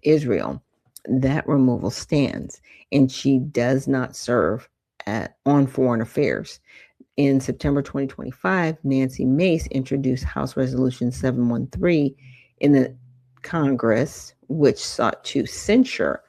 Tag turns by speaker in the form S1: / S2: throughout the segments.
S1: Israel, that removal stands, and she does not serve on foreign affairs. In September 2025, Nancy Mace introduced House Resolution 713 in the Congress, which sought to censure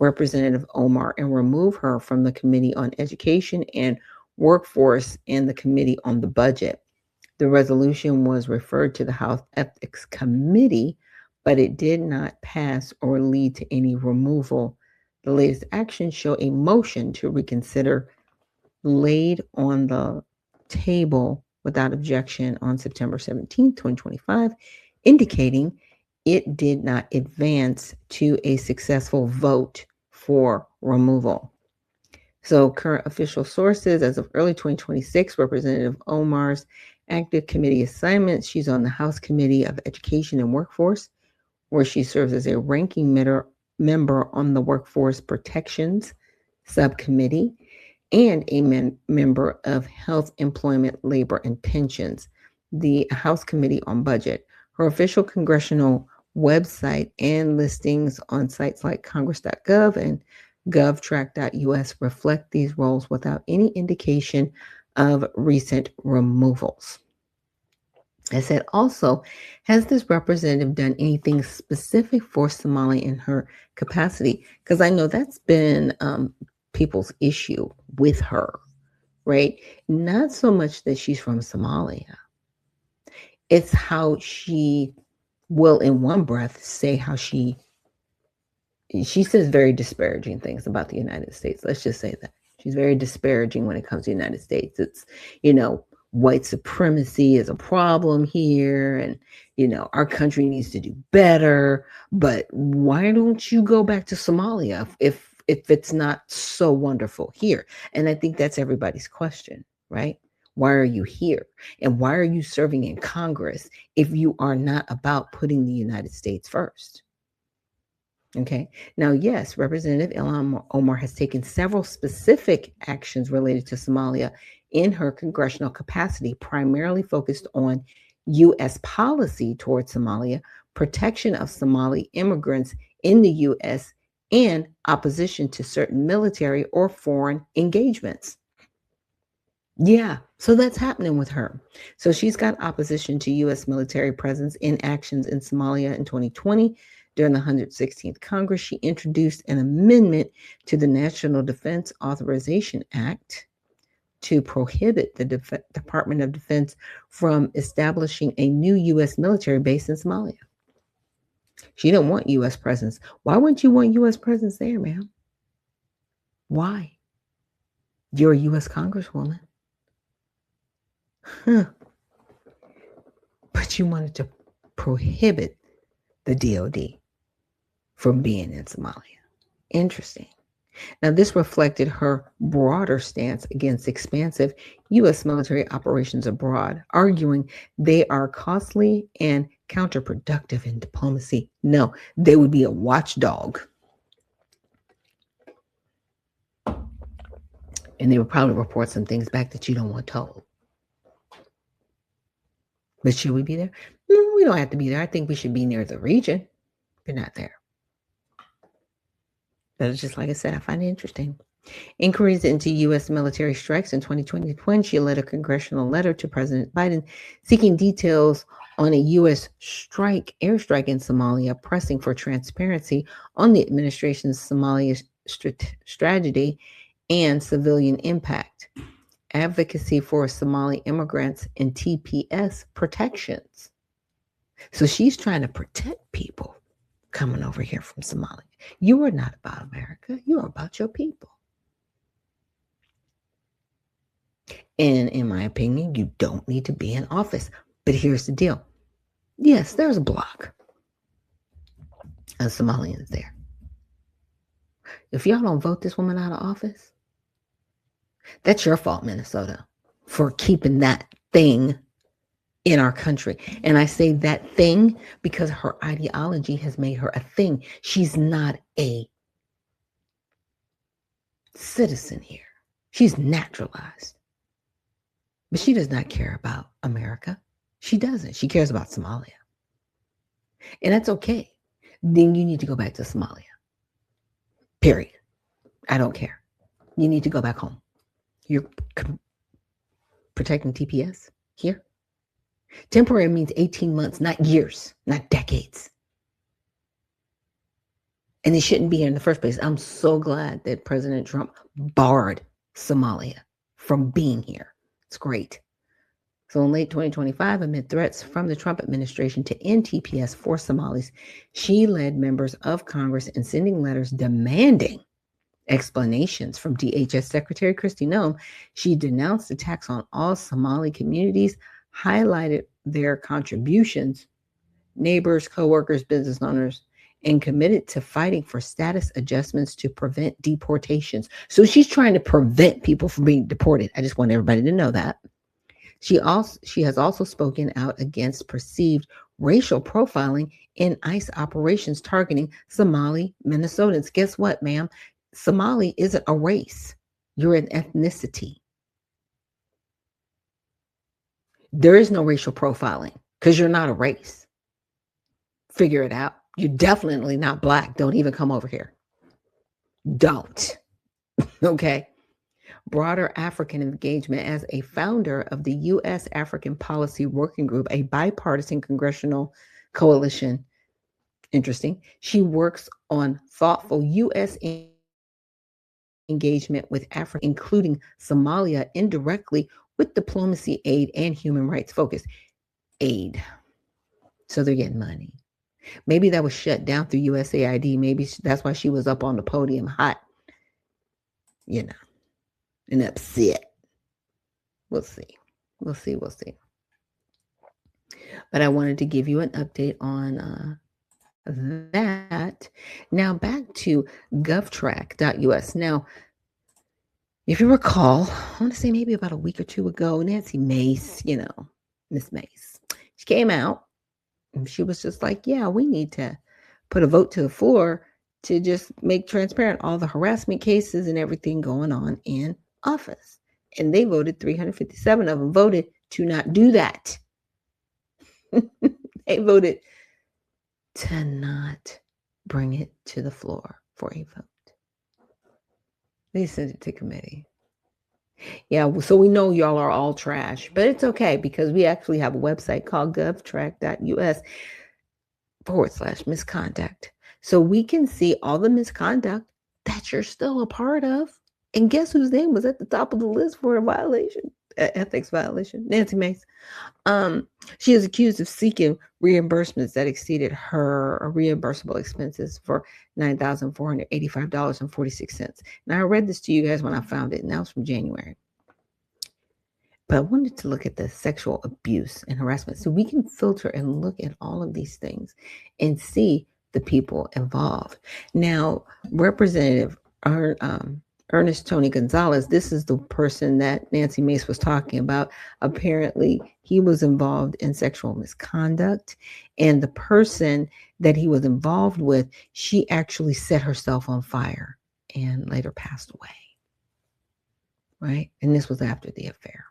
S1: Representative Omar and remove her from the Committee on Education and Workforce and the Committee on the Budget. The resolution was referred to the House Ethics Committee, but it did not pass or lead to any removal. The latest actions show a motion to reconsider laid on the table without objection on September 17, 2025, indicating it did not advance to a successful vote for removal. So current official sources, as of early 2026, Representative Omar's active committee assignments, she's on the House Committee of Education and Workforce, where she serves as a ranking member on the Workforce Protections Subcommittee, and a member of Health, Employment, Labor, and Pensions, the House Committee on Budget. Her official congressional website and listings on sites like congress.gov and govtrack.us reflect these roles without any indication of recent removals. I said, also, has this representative done anything specific for Somali in her capacity? Because I know that's been people's issue with her, right? Not so much that she's from Somalia. It's how she will, in one breath, say how she says very disparaging things about the United States. Let's just say that. She's very disparaging when it comes to the United States. It's, white supremacy is a problem here, and, our country needs to do better. But why don't you go back to Somalia if it's not so wonderful here? And I think that's everybody's question, right? Why are you here? And why are you serving in Congress if you are not about putting the United States first? Okay. Now, yes, Representative Ilhan Omar has taken several specific actions related to Somalia in her congressional capacity, primarily focused on U.S. policy towards Somalia, protection of Somali immigrants in the U.S., and opposition to certain military or foreign engagements. Yeah, so that's happening with her. So she's got opposition to U.S. military presence in actions in Somalia in 2020. During the 116th Congress, she introduced an amendment to the National Defense Authorization Act to prohibit the Department of Defense from establishing a new U.S. military base in Somalia. She didn't want U.S. presence. Why wouldn't you want U.S. presence there, ma'am? Why? You're a U.S. Congresswoman. Huh. But you wanted to prohibit the DOD from being in Somalia. Interesting. Now, this reflected her broader stance against expansive U.S. military operations abroad, arguing they are costly and counterproductive in diplomacy. No, they would be a watchdog. And they would probably report some things back that you don't want told. But should we be there? No, we don't have to be there. I think we should be near the region. We're not there. But it's just like I said, I find it interesting. Inquiries into U.S. military strikes in 2020, she led a congressional letter to President Biden seeking details on a U.S. airstrike in Somalia, pressing for transparency on the administration's Somalia strategy and civilian impact, advocacy for Somali immigrants, and TPS protections. So she's trying to protect people coming over here from Somalia. You are not about America. You are about your people. And in my opinion, you don't need to be in office. But here's the deal. Yes, there's a block of Somalians there. If y'all don't vote this woman out of office, that's your fault, Minnesota, for keeping that thing in our country. And I say that thing because her ideology has made her a thing. She's not a citizen here. She's naturalized. But she does not care about America. She doesn't. She cares about Somalia. And that's okay. then you need to go back to Somalia. Period. I don't care. You need to go back home. You're protecting TPS here. Temporary means 18 months, not years, not decades. And they shouldn't be here in the first place. I'm so glad that President Trump barred Somalia from being here. It's great. So in late 2025, amid threats from the Trump administration to end TPS for Somalis, she led members of Congress in sending letters demanding explanations from DHS Secretary Kristi Noem. She denounced attacks on all Somali communities, highlighted their contributions, neighbors, co-workers, business owners, and committed to fighting for status adjustments to prevent deportations. So she's trying to prevent people from being deported. I just want everybody to know that. She has also spoken out against perceived racial profiling in ICE operations targeting Somali Minnesotans. Guess what, ma'am? Somali isn't a race. You're an ethnicity. There is no racial profiling because you're not a race. Figure it out. You're definitely not Black. Don't even come over here. Don't. Okay. Broader African engagement. As a founder of the U.S. African Policy Working Group, a bipartisan congressional coalition. Interesting. She works on thoughtful U.S. engagement with Africa, including Somalia, indirectly with diplomacy, aid, and human rights focus. Aid. So they're getting money. Maybe that was shut down through USAID. Maybe that's why she was up on the podium hot, and upset. We'll see. We'll see. But I wanted to give you an update on that. Now back to govtrack.us. Now, if you recall, I want to say maybe about a week or two ago, Nancy Mace, Miss Mace, she came out and she was just like, yeah, we need to put a vote to the floor to just make transparent all the harassment cases and everything going on in office. And they voted, 357 of them voted to not do that. They voted to not bring it to the floor for a vote. They sent it to committee. Yeah, so we know y'all are all trash, but it's okay because we actually have a website called govtrack.us/misconduct. So we can see all the misconduct that you're still a part of. And guess whose name was at the top of the list for a violation, ethics violation? Nancy Mace. She is accused of seeking reimbursements that exceeded her reimbursable expenses for $9,485.46. Now, I read this to you guys when I found it, and that was from January. But I wanted to look at the sexual abuse and harassment. So we can filter and look at all of these things and see the people involved. Now, Representative Ernest Tony Gonzalez, this is the person that Nancy Mace was talking about. Apparently, he was involved in sexual misconduct, and the person that he was involved with, she actually set herself on fire and later passed away, right? And this was after the affair.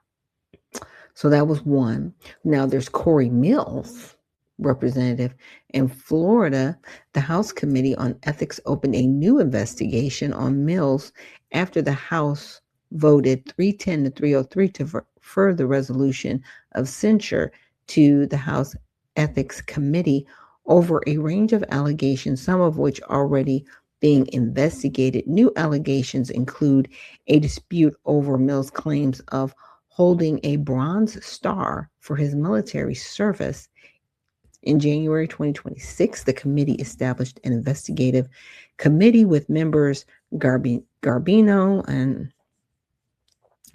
S1: So that was one. Now there's Corey Mills, representative in Florida. The House Committee on Ethics opened a new investigation on Mills after the House voted 310 to 303 to refer the resolution of censure to the House Ethics Committee over a range of allegations, some of which are already being investigated. New allegations include a dispute over Mills' claims of holding a Bronze Star for his military service. In January 2026, the committee established an investigative committee with members Garbino and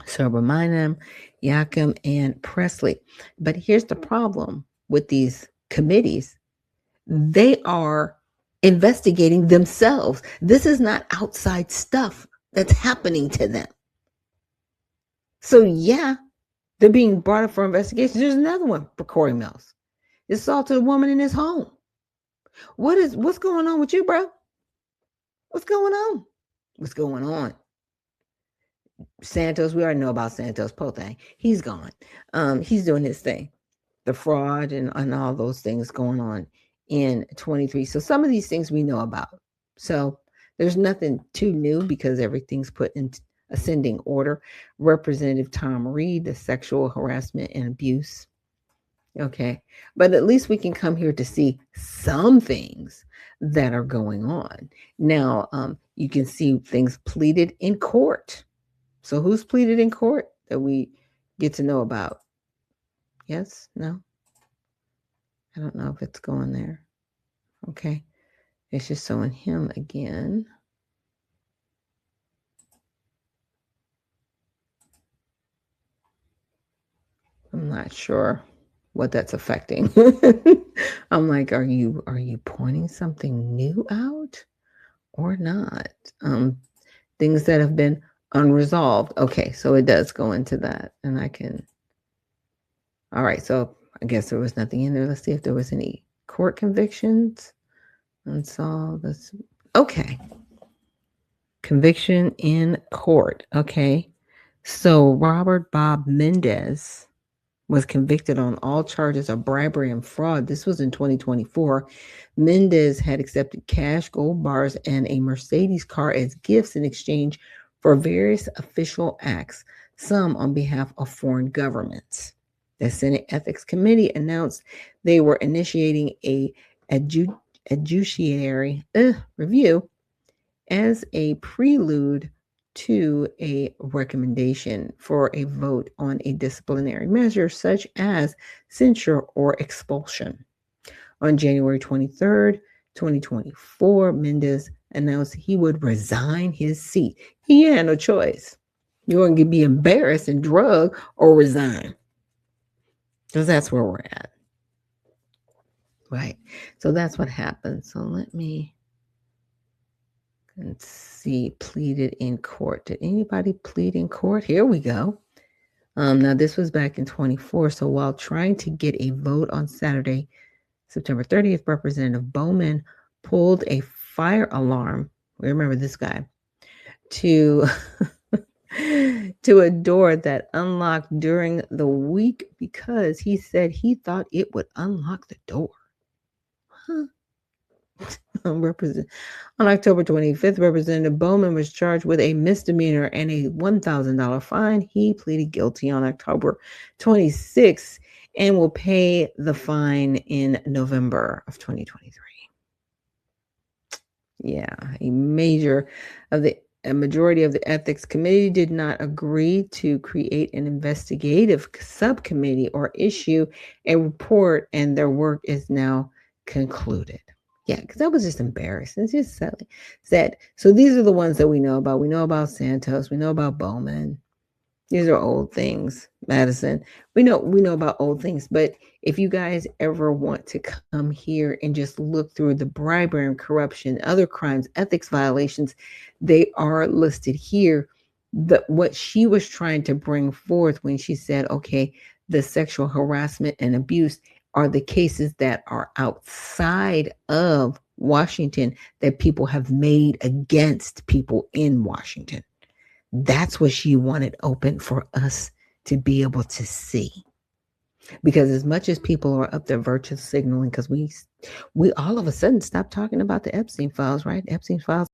S1: Sobreminem, Yakum, and Presley. But here's the problem with these committees. They are investigating themselves. This is not outside stuff that's happening to them. So yeah, they're being brought up for investigation. There's another one for Corey Mills. Assaulted a woman in his home. What's going on with you, bro? What's going on? What's going on? Santos, we already know about Santos Pothang. He's gone. He's doing his thing. The fraud and all those things going on in 23. So some of these things we know about. So there's nothing too new because everything's put in ascending order. Representative Tom Reed, the sexual harassment and abuse. Okay. But at least we can come here to see some things that are going on. Now, you can see things pleaded in court. So who's pleaded in court that we get to know about? Yes? No? I don't know if it's going there. Okay. It's just showing him again. I'm not sure what that's affecting. I'm like, are you pointing something new out or not? Things that have been unresolved. Okay, so it does go into that, and I can. All right, so I guess there was nothing in there. Let's see if there was any court convictions. Unsolved. This. Okay. Conviction in court. Okay. So Robert Bob Mendez was convicted on all charges of bribery and fraud. This was in 2024. Mendez had accepted cash, gold bars, and a Mercedes car as gifts in exchange for various official acts, some on behalf of foreign governments. The Senate Ethics Committee announced they were initiating a 𝗧𝗘𝗟𝗟 review as a prelude to a recommendation for a vote on a disciplinary measure such as censure or expulsion. On January 23rd, 2024, Mendez announced he would resign his seat. He had no choice. You're going to be embarrassed and drug or resign. Because that's where we're at. Right. So that's what happened. So let me see, pleaded in court. Did anybody plead in court? Here we go. Now this was back in 24. So while trying to get a vote on Saturday, September 30th, Representative Bowman pulled a fire alarm. We remember this guy to a door that unlocked during the week because he said he thought it would unlock the door. Huh. On October 25th, Representative Bowman was charged with a misdemeanor and a $1,000 fine. He pleaded guilty on October 26th and will pay the fine in November of 2023. Yeah, a majority of the Ethics Committee did not agree to create an investigative subcommittee or issue a report, and their work is now concluded. Yeah, because that was just embarrassing. It's just sad. So these are the ones that we know about. We know about Santos. We know about Bowman. These are old things. Madison. We know about old things. But if you guys ever want to come here and just look through the bribery and corruption, other crimes, ethics violations, they are listed here. What she was trying to bring forth when she said, okay, the sexual harassment and abuse are the cases that are outside of Washington that people have made against people in Washington. That's what she wanted open for us to be able to see. Because as much as people are up there virtue signaling, because we all of a sudden stopped talking about the Epstein files, right? Epstein files.